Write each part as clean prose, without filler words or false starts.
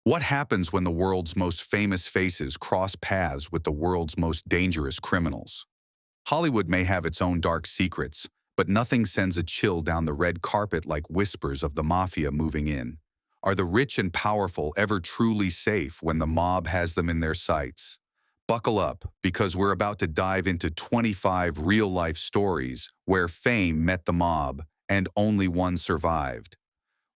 What happens when the world's most famous faces cross paths with the world's most dangerous criminals? Hollywood may have its own dark secrets, but nothing sends a chill down the red carpet like whispers of the Mafia moving in. Are the rich and powerful ever truly safe when the mob has them in their sights? Buckle up, because we're about to dive into 25 real-life stories where fame met the mob and only one survived.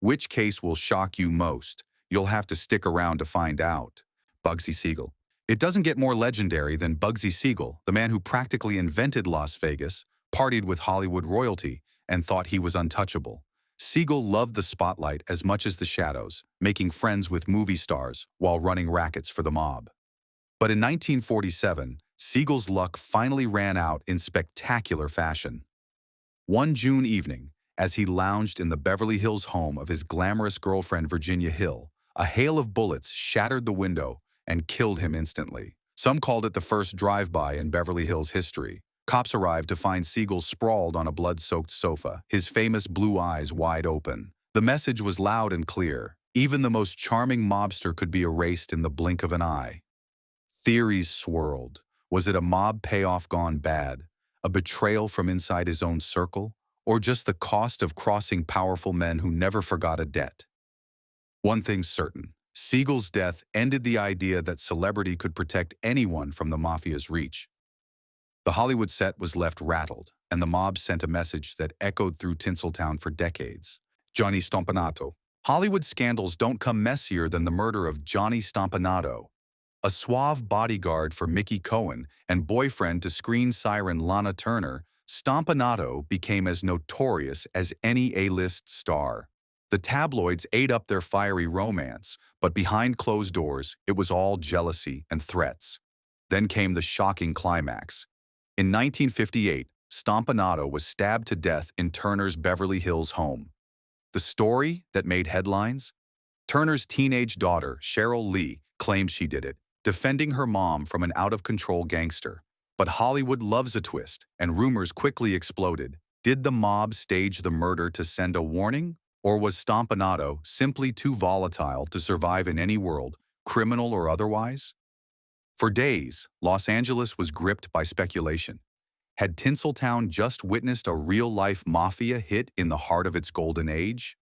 Which case will shock you most? You'll have to stick around to find out. Bugsy Siegel. It doesn't get more legendary than Bugsy Siegel, the man who practically invented Las Vegas, partied with Hollywood royalty, and thought he was untouchable. Siegel loved the spotlight as much as the shadows, making friends with movie stars while running rackets for the mob. But in 1947, Siegel's luck finally ran out in spectacular fashion. One June evening, as he lounged in the Beverly Hills home of his glamorous girlfriend Virginia Hill, a hail of bullets shattered the window and killed him instantly. Some called it the first drive-by in Beverly Hills history. Cops arrived to find Siegel sprawled on a blood-soaked sofa, his famous blue eyes wide open. The message was loud and clear. Even the most charming mobster could be erased in the blink of an eye. Theories swirled. Was it a mob payoff gone bad? A betrayal from inside his own circle? Or just the cost of crossing powerful men who never forgot a debt? One thing's certain. Siegel's death ended the idea that celebrity could protect anyone from the Mafia's reach. The Hollywood set was left rattled, and the mob sent a message that echoed through Tinseltown for decades. Johnny Stompanato. Hollywood scandals don't come messier than the murder of Johnny Stompanato, a suave bodyguard for Mickey Cohen and boyfriend to screen siren Lana Turner. Stompanato became as notorious as any A-list star. The tabloids ate up their fiery romance, but behind closed doors, it was all jealousy and threats. Then came the shocking climax. In 1958, Stompanato was stabbed to death in Turner's Beverly Hills home. The story that made headlines? Turner's teenage daughter, Cheryl Lee, claimed she did it, defending her mom from an out-of-control gangster. But Hollywood loves a twist, and rumors quickly exploded. Did the mob stage the murder to send a warning? Or was Stompanato simply too volatile to survive in any world, criminal or otherwise? For days, Los Angeles was gripped by speculation. Had Tinseltown just witnessed a real-life mafia hit in the heart of its golden age?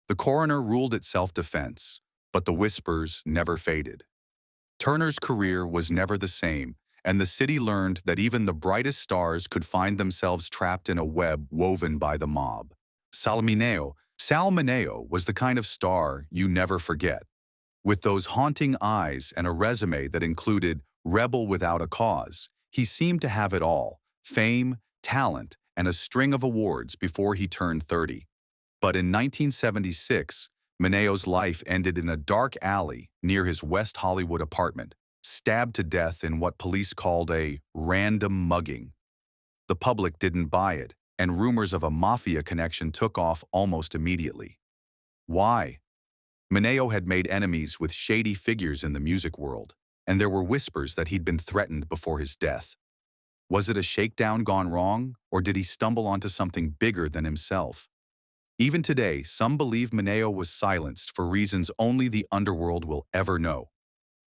The coroner ruled it self-defense, but the whispers never faded. Turner's career was never the same, and the city learned that even the brightest stars could find themselves trapped in a web woven by the mob. Sal Mineo was the kind of star you never forget. With those haunting eyes and a resume that included rebel without a cause, he seemed to have it all: fame, talent, and a string of awards before he turned 30. But in 1976, Mineo's life ended in a dark alley near his West Hollywood apartment, stabbed to death in what police called a random mugging. The public didn't buy it, and rumors of a mafia connection took off almost immediately. Why? Mineo had made enemies with shady figures in the music world, and there were whispers that he'd been threatened before his death. Was it a shakedown gone wrong, or did he stumble onto something bigger than himself? Even today, some believe Mineo was silenced for reasons only the underworld will ever know.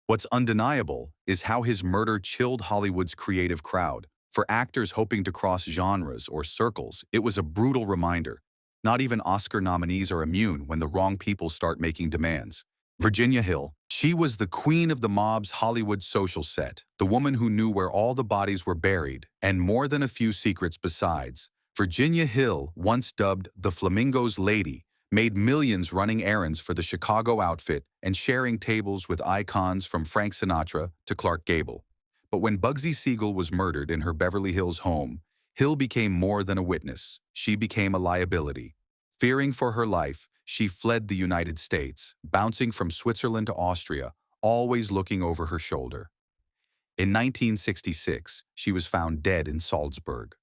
What's undeniable is how his murder chilled Hollywood's creative crowd. For actors hoping to cross genres or circles, it was a brutal reminder. Not even Oscar nominees are immune when the wrong people start making demands. Virginia Hill. She was the queen of the mob's Hollywood social set, the woman who knew where all the bodies were buried, and more than a few secrets besides. Virginia Hill, once dubbed the Flamingo's Lady, made millions running errands for the Chicago outfit and sharing tables with icons from Frank Sinatra to Clark Gable. But when Bugsy Siegel was murdered in her Beverly Hills home, Hill became more than a witness. She became a liability. Fearing for her life, she fled the United States, bouncing from Switzerland to Austria, always looking over her shoulder. In 1966, she was found dead in Salzburg.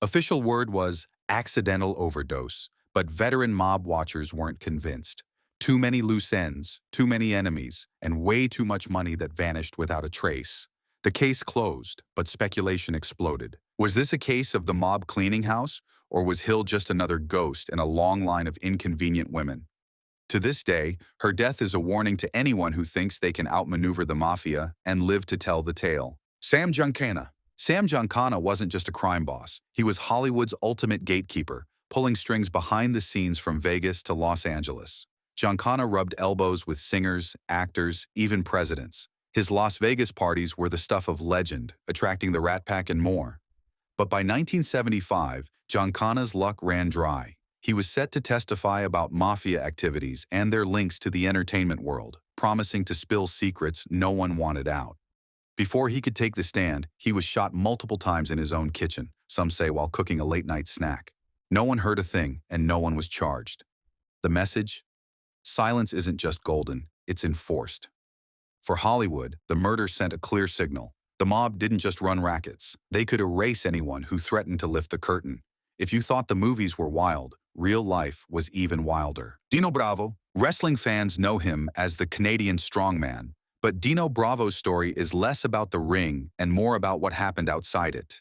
Official word was accidental overdose, but veteran mob watchers weren't convinced. Too many loose ends, too many enemies, and way too much money that vanished without a trace. The case closed, but speculation exploded. Was this a case of the mob cleaning house, or was Hill just another ghost in a long line of inconvenient women? To this day, her death is a warning to anyone who thinks they can outmaneuver the Mafia and live to tell the tale. Giancana. Sam Giancana wasn't just a crime boss. He was Hollywood's ultimate gatekeeper, pulling strings behind the scenes from Vegas to Los Angeles. Giancana rubbed elbows with singers, actors, even presidents. His Las Vegas parties were the stuff of legend, attracting the Rat Pack and more. But by 1975, Giancana's luck ran dry. He was set to testify about Mafia activities and their links to the entertainment world, promising to spill secrets no one wanted out. Before he could take the stand, he was shot multiple times in his own kitchen, some say while cooking a late-night snack. No one heard a thing, and no one was charged. The message? Silence isn't just golden, it's enforced. For Hollywood, the murder sent a clear signal. The mob didn't just run rackets. They could erase anyone who threatened to lift the curtain. If you thought the movies were wild, real life was even wilder. Dino Bravo. Wrestling fans know him as the Canadian strongman, but Dino Bravo's story is less about the ring and more about what happened outside it.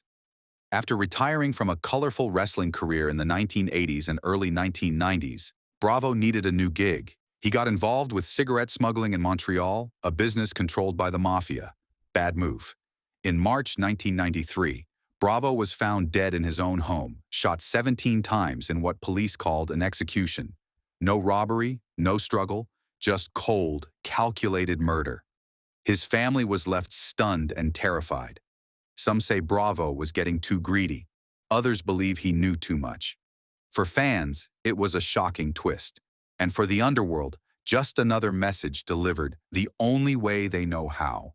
After retiring from a colorful wrestling career in the 1980s and early 1990s, Bravo needed a new gig. He got involved with cigarette smuggling in Montreal, a business controlled by the Mafia. Bad move. In March 1993, Bravo was found dead in his own home, shot 17 times in what police called an execution. No robbery, no struggle, just cold, calculated murder. His family was left stunned and terrified. Some say Bravo was getting too greedy. Others believe he knew too much. For fans, it was a shocking twist. And for the underworld, just another message delivered the only way they know how.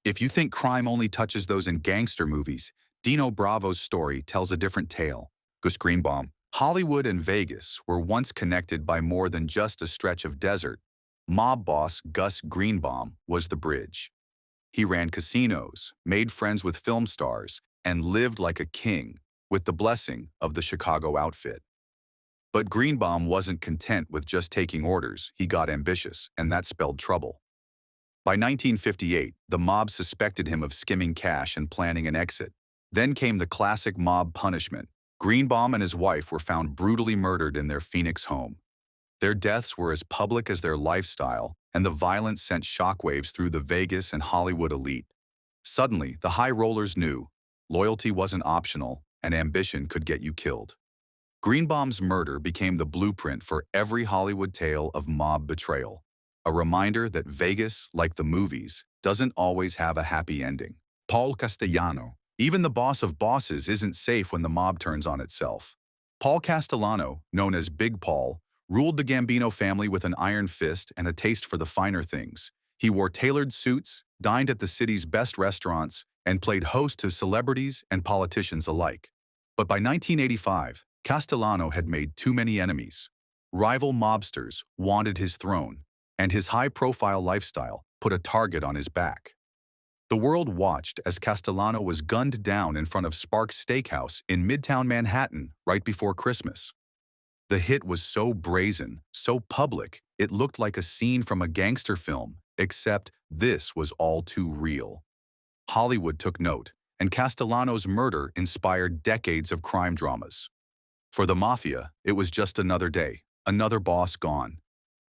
If you think crime only touches those in gangster movies, Dino Bravo's story tells a different tale. Gus Greenbomb. Hollywood and Vegas were once connected by more than just a stretch of desert. Mob boss Gus Greenbomb was the bridge. He ran casinos, made friends with film stars, and lived like a king, with the blessing of the Chicago outfit. But Greenbomb wasn't content with just taking orders. He got ambitious, and that spelled trouble. By 1958, the mob suspected him of skimming cash and planning an exit. Then came the classic mob punishment. Greenbomb and his wife were found brutally murdered in their Phoenix home. Their deaths were as public as their lifestyle, and the violence sent shockwaves through the Vegas and Hollywood elite. Suddenly, the high rollers knew loyalty wasn't optional, and ambition could get you killed. Greenbomb's murder became the blueprint for every Hollywood tale of mob betrayal. A reminder that Vegas, like the movies, doesn't always have a happy ending. Paul Castellano. Even the boss of bosses isn't safe when the mob turns on itself. Paul Castellano, known as Big Paul, ruled the Gambino family with an iron fist and a taste for the finer things. He wore tailored suits, dined at the city's best restaurants, and played host to celebrities and politicians alike. But by 1985, Castellano had made too many enemies. Rival mobsters wanted his throne, and his high-profile lifestyle put a target on his back. The world watched as Castellano was gunned down in front of Sparks Steakhouse in Midtown Manhattan right before Christmas. The hit was so brazen, so public, it looked like a scene from a gangster film, except this was all too real. Hollywood took note, and Castellano's murder inspired decades of crime dramas. For the Mafia, it was just another day, another boss gone.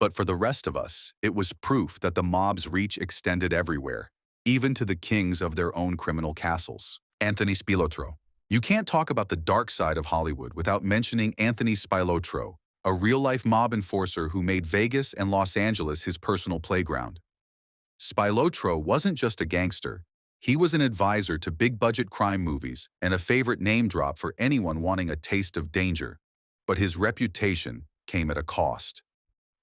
But for the rest of us, it was proof that the mob's reach extended everywhere, even to the kings of their own criminal castles. Anthony Spilotro. You can't talk about the dark side of Hollywood without mentioning Anthony Spilotro, a real-life mob enforcer who made Vegas and Los Angeles his personal playground. Spilotro wasn't just a gangster. He was an advisor to big-budget crime movies and a favorite name drop for anyone wanting a taste of danger. But his reputation came at a cost.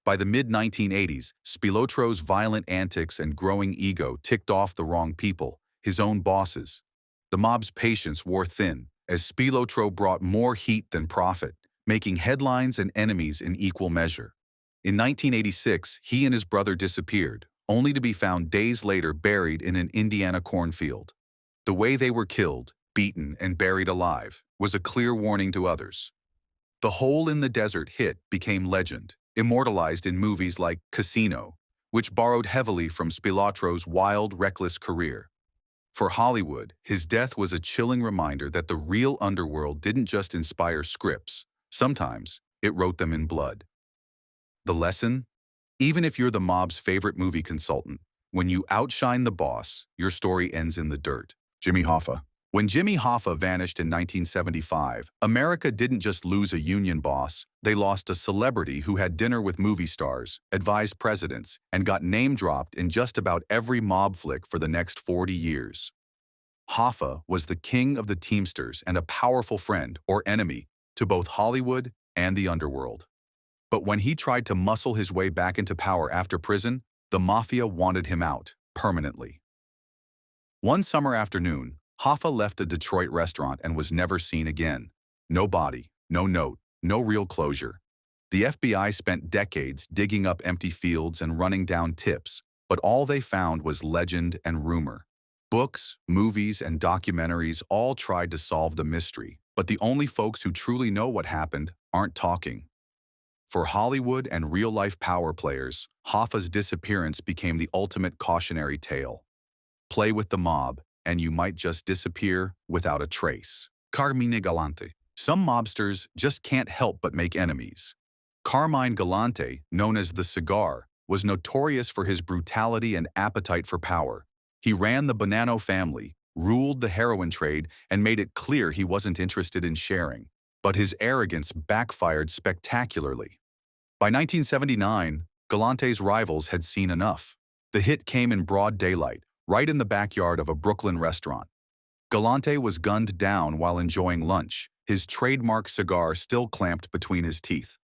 By the mid-1980s, Spilotro's violent antics and growing ego ticked off the wrong people, his own bosses. The mob's patience wore thin, as Spilotro brought more heat than profit, making headlines and enemies in equal measure. In 1986, he and his brother disappeared, only to be found days later buried in an Indiana cornfield. The way they were killed, beaten, and buried alive was a clear warning to others. The hole in the desert hit became legend, immortalized in movies like Casino, which borrowed heavily from Spilotro's wild, reckless career. For Hollywood, his death was a chilling reminder that the real underworld didn't just inspire scripts. Sometimes, it wrote them in blood. The lesson? Even if you're the mob's favorite movie consultant, when you outshine the boss, your story ends in the dirt. Jimmy Hoffa. When Jimmy Hoffa vanished in 1975, America didn't just lose a union boss, they lost a celebrity who had dinner with movie stars, advised presidents, and got name-dropped in just about every mob flick for the next 40 years. Hoffa was the king of the Teamsters and a powerful friend, or enemy, to both Hollywood and the underworld. But when he tried to muscle his way back into power after prison, the Mafia wanted him out, permanently. One summer afternoon, Hoffa left a Detroit restaurant and was never seen again. No body, no note, no real closure. The FBI spent decades digging up empty fields and running down tips, but all they found was legend and rumor. Books, movies, and documentaries all tried to solve the mystery, but the only folks who truly know what happened aren't talking. For Hollywood and real-life power players, Hoffa's disappearance became the ultimate cautionary tale. Play with the mob, and you might just disappear without a trace. Carmine Galante. Some mobsters just can't help but make enemies. Carmine Galante, known as the Cigar, was notorious for his brutality and appetite for power. He ran the Bonanno family, ruled the heroin trade, and made it clear he wasn't interested in sharing. But his arrogance backfired spectacularly. By 1979, Galante's rivals had seen enough. The hit came in broad daylight, right in the backyard of a Brooklyn restaurant. Galante was gunned down while enjoying lunch, his trademark cigar still clamped between his teeth.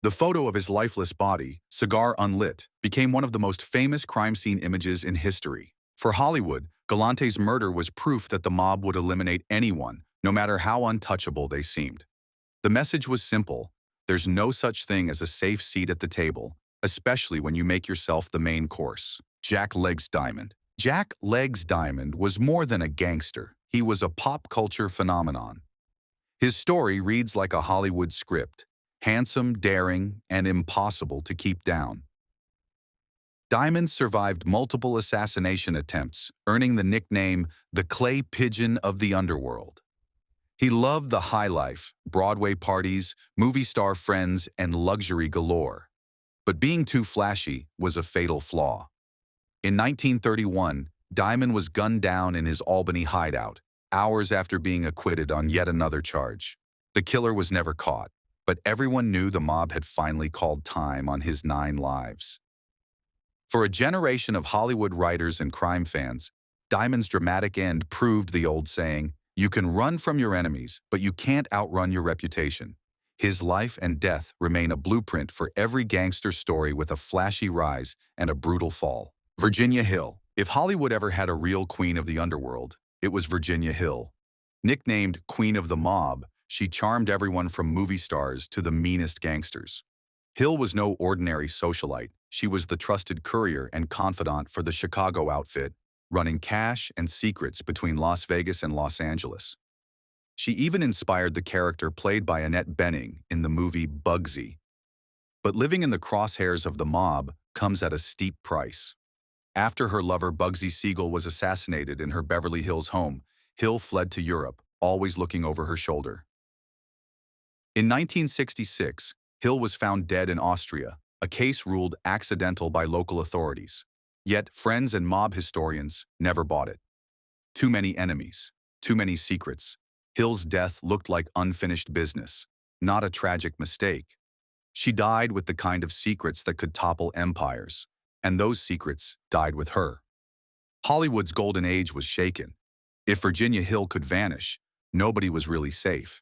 The photo of his lifeless body, cigar unlit, became one of the most famous crime scene images in history. For Hollywood, Galante's murder was proof that the mob would eliminate anyone, no matter how untouchable they seemed. The message was simple: there's no such thing as a safe seat at the table, especially when you make yourself the main course. Jack Legs Diamond. Jack Legs Diamond was more than a gangster. He was a pop culture phenomenon. His story reads like a Hollywood script: handsome, daring, and impossible to keep down. Diamond survived multiple assassination attempts, earning the nickname the Clay Pigeon of the Underworld. He loved the high life, Broadway parties, movie star friends, and luxury galore. But being too flashy was a fatal flaw. In 1931, Diamond was gunned down in his Albany hideout, hours after being acquitted on yet another charge. The killer was never caught, but everyone knew the mob had finally called time on his 9 lives. For a generation of Hollywood writers and crime fans, Diamond's dramatic end proved the old saying, "You can run from your enemies, but you can't outrun your reputation." His life and death remain a blueprint for every gangster story with a flashy rise and a brutal fall. Virginia Hill. If Hollywood ever had a real queen of the underworld, it was Virginia Hill. Nicknamed Queen of the Mob, she charmed everyone from movie stars to the meanest gangsters. Hill was no ordinary socialite. She was the trusted courier and confidant for the Chicago outfit, running cash and secrets between Las Vegas and Los Angeles. She even inspired the character played by Annette Bening in the movie Bugsy. But living in the crosshairs of the mob comes at a steep price. After her lover Bugsy Siegel was assassinated in her Beverly Hills home, Hill fled to Europe, always looking over her shoulder. In 1966, Hill was found dead in Austria, a case ruled accidental by local authorities. Yet friends and mob historians never bought it. Too many enemies, too many secrets. Hill's death looked like unfinished business, not a tragic mistake. She died with the kind of secrets that could topple empires, and those secrets died with her. Hollywood's golden age was shaken. If Virginia Hill could vanish, nobody was really safe.